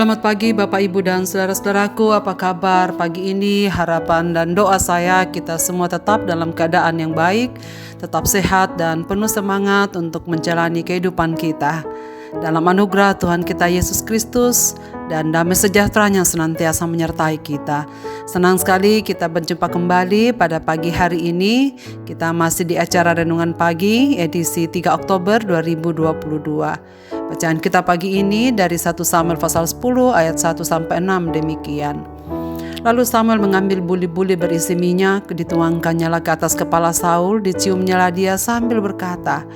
Selamat pagi Bapak Ibu dan saudara-saudaraku, apa kabar pagi ini? Harapan dan doa saya kita semua tetap dalam keadaan yang baik, tetap sehat dan penuh semangat untuk menjalani kehidupan kita. Dalam anugerah Tuhan kita Yesus Kristus dan damai sejahteranya senantiasa menyertai kita. Senang sekali kita berjumpa kembali pada pagi hari ini. Kita masih di acara Renungan Pagi edisi 3 Oktober 2022. Bacaan kita pagi ini dari 1 Samuel pasal 10 ayat 1 sampai 6 demikian. Lalu Samuel mengambil buli-buli berisi minyak, dituangkannya ke atas kepala Saul, diciumnya dia sambil berkata,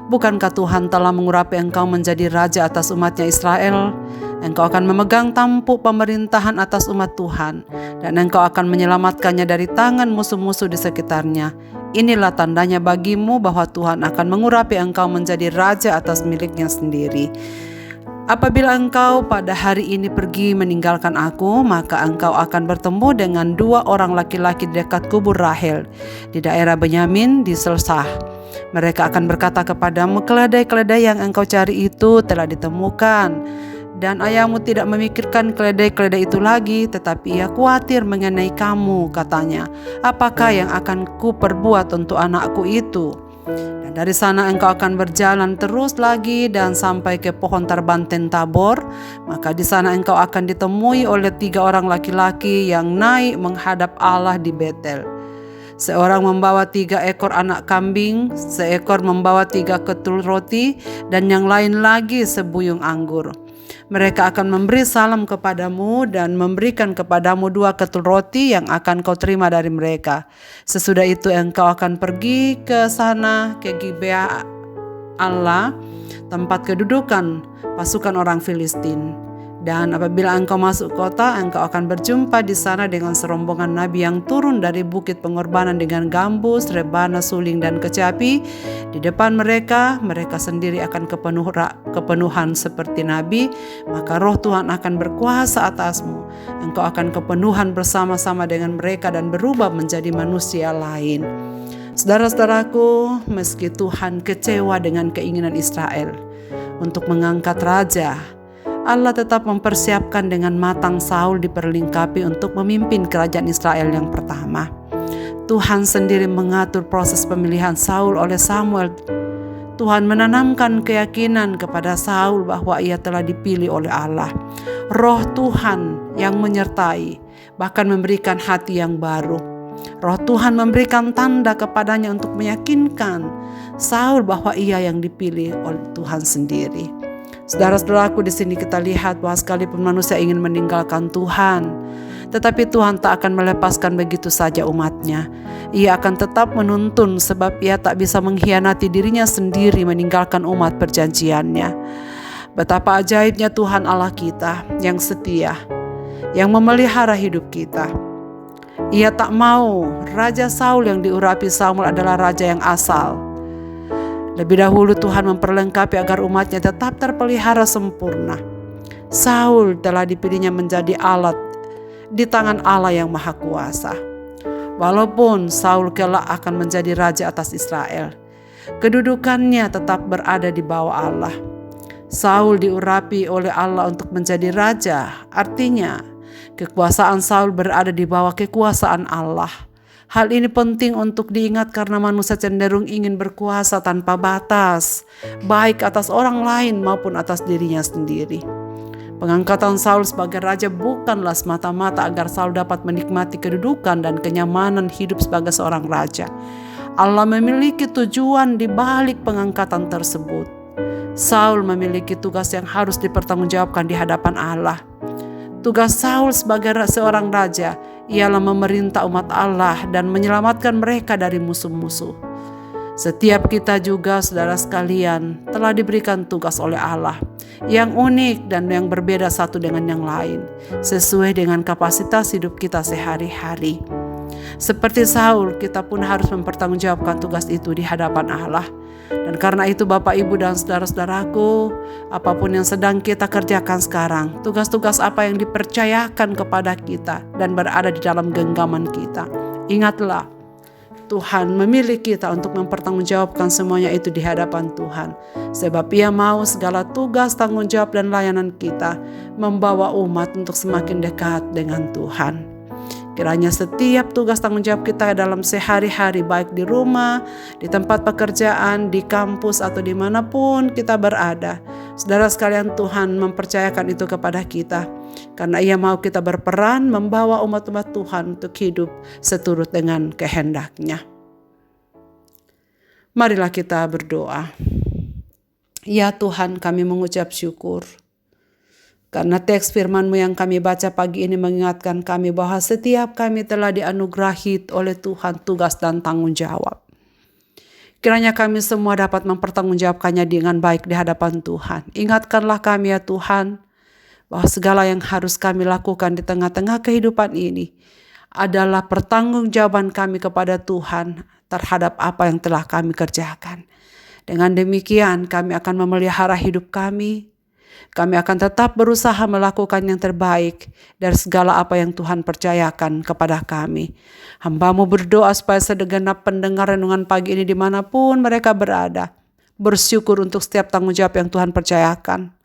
"Bukankah Tuhan telah mengurapi engkau menjadi raja atas umatnya Israel? Engkau akan memegang tampuk pemerintahan atas umat Tuhan, dan engkau akan menyelamatkannya dari tangan musuh-musuh di sekitarnya. Inilah tandanya bagimu bahwa Tuhan akan mengurapi engkau menjadi raja atas miliknya sendiri. Apabila engkau pada hari ini pergi meninggalkan aku, maka engkau akan bertemu dengan 2 orang laki-laki di dekat kubur Rahel di daerah Benyamin di Selsah. Mereka akan berkata kepadamu, keledai-keledai yang engkau cari itu telah ditemukan. Dan ayahmu tidak memikirkan keledai-keledai itu lagi, tetapi ia khawatir mengenai kamu," katanya. "Apakah yang akan ku perbuat untuk anakku itu?" Dan dari sana engkau akan berjalan terus lagi dan sampai ke pohon terbanten Tabor. Maka di sana engkau akan ditemui oleh 3 orang laki-laki yang naik menghadap Allah di Betel. Seorang membawa 3 ekor anak kambing, seekor membawa 3 ketul roti, dan yang lain lagi sebuyung anggur. Mereka akan memberi salam kepadamu dan memberikan kepadamu 2 ketul roti yang akan kau terima dari mereka. Sesudah itu engkau akan pergi ke sana, ke Gibea Allah, tempat kedudukan pasukan orang Filistin. Dan apabila engkau masuk kota, engkau akan berjumpa di sana dengan serombongan nabi yang turun dari bukit pengorbanan dengan gambus, rebana, suling, dan kecapi. Di depan mereka sendiri akan kepenuhan seperti nabi, maka roh Tuhan akan berkuasa atasmu. Engkau akan kepenuhan bersama-sama dengan mereka dan berubah menjadi manusia lain." Saudara-saudaraku, meski Tuhan kecewa dengan keinginan Israel untuk mengangkat raja, Allah tetap mempersiapkan dengan matang Saul diperlengkapi untuk memimpin kerajaan Israel yang pertama. Tuhan sendiri mengatur proses pemilihan Saul oleh Samuel. Tuhan menanamkan keyakinan kepada Saul bahwa ia telah dipilih oleh Allah. Roh Tuhan yang menyertai, bahkan memberikan hati yang baru. Roh Tuhan memberikan tanda kepadanya untuk meyakinkan Saul bahwa ia yang dipilih oleh Tuhan sendiri. Saudara-saudaraku, di sini kita lihat bahwa sekalipun manusia ingin meninggalkan Tuhan, tetapi Tuhan tak akan melepaskan begitu saja umatnya. Ia akan tetap menuntun sebab ia tak bisa mengkhianati dirinya sendiri meninggalkan umat perjanjiannya. Betapa ajaibnya Tuhan Allah kita yang setia, yang memelihara hidup kita. Ia tak mau Raja Saul yang diurapi Samuel adalah raja yang asal. Lebih dahulu Tuhan memperlengkapi agar umatnya tetap terpelihara sempurna. Saul telah dipilihnya menjadi alat di tangan Allah yang Maha Kuasa. Walaupun Saul kelak akan menjadi raja atas Israel, kedudukannya tetap berada di bawah Allah. Saul diurapi oleh Allah untuk menjadi raja, artinya kekuasaan Saul berada di bawah kekuasaan Allah. Hal ini penting untuk diingat karena manusia cenderung ingin berkuasa tanpa batas, baik atas orang lain maupun atas dirinya sendiri. Pengangkatan Saul sebagai raja bukanlah semata-mata agar Saul dapat menikmati kedudukan dan kenyamanan hidup sebagai seorang raja. Allah memiliki tujuan di balik pengangkatan tersebut. Saul memiliki tugas yang harus dipertanggungjawabkan di hadapan Allah. Tugas Saul sebagai seorang raja ialah memerintah umat Allah dan menyelamatkan mereka dari musuh-musuh. Setiap kita juga, saudara sekalian, telah diberikan tugas oleh Allah yang unik dan yang berbeda satu dengan yang lain, sesuai dengan kapasitas hidup kita sehari-hari. Seperti Saul, kita pun harus mempertanggungjawabkan tugas itu di hadapan Allah. Dan karena itu Bapak, Ibu, dan saudara-saudaraku, apapun yang sedang kita kerjakan sekarang, tugas-tugas apa yang dipercayakan kepada kita dan berada di dalam genggaman kita, ingatlah, Tuhan memilih kita untuk mempertanggungjawabkan semuanya itu di hadapan Tuhan. Sebab Ia mau segala tugas, tanggung jawab, dan layanan kita membawa umat untuk semakin dekat dengan Tuhan. Kiranya setiap tugas tanggung jawab kita dalam sehari-hari, baik di rumah, di tempat pekerjaan, di kampus, atau dimanapun kita berada, saudara sekalian, Tuhan mempercayakan itu kepada kita. Karena Ia mau kita berperan membawa umat-umat Tuhan untuk hidup seturut dengan kehendak-Nya. Marilah kita berdoa. Ya Tuhan, kami mengucap syukur. Karena teks firman-Mu yang kami baca pagi ini mengingatkan kami bahwa setiap kami telah dianugerahi oleh Tuhan tugas dan tanggung jawab. Kiranya kami semua dapat mempertanggungjawabkannya dengan baik di hadapan Tuhan. Ingatkanlah kami ya Tuhan, bahwa segala yang harus kami lakukan di tengah-tengah kehidupan ini adalah pertanggungjawaban kami kepada Tuhan terhadap apa yang telah kami kerjakan. Dengan demikian kami akan memelihara hidup kami. Kami akan tetap berusaha melakukan yang terbaik dari segala apa yang Tuhan percayakan kepada kami. Hamba-Mu berdoa supaya segenap pendengar renungan pagi ini dimanapun mereka berada, bersyukur untuk setiap tanggung jawab yang Tuhan percayakan.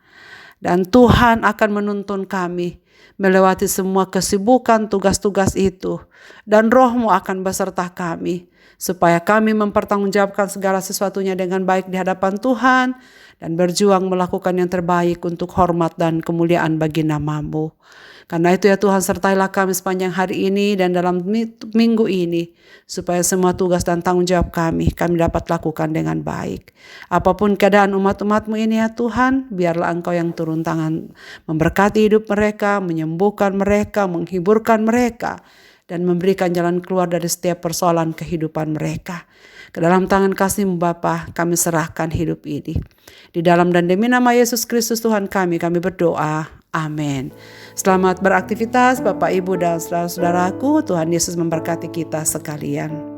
Dan Tuhan akan menuntun kami melewati semua kesibukan tugas-tugas itu. Dan Roh-Mu akan beserta kami, supaya kami mempertanggungjawabkan segala sesuatunya dengan baik di hadapan Tuhan, dan berjuang melakukan yang terbaik untuk hormat dan kemuliaan bagi nama-Mu. Karena itu ya Tuhan, sertailah kami sepanjang hari ini dan dalam minggu ini, supaya semua tugas dan tanggung jawab kami dapat lakukan dengan baik. Apapun keadaan umat-umat-Mu ini ya Tuhan, biarlah Engkau yang turun tangan memberkati hidup mereka, menyembuhkan mereka, menghiburkan mereka, dan memberikan jalan keluar dari setiap persoalan kehidupan mereka. Ke dalam tangan kasih-Mu Bapa, kami serahkan hidup ini. Di dalam dan demi nama Yesus Kristus Tuhan kami berdoa. Amin. Selamat beraktivitas Bapak, Ibu, dan saudara-saudaraku. Tuhan Yesus memberkati kita sekalian.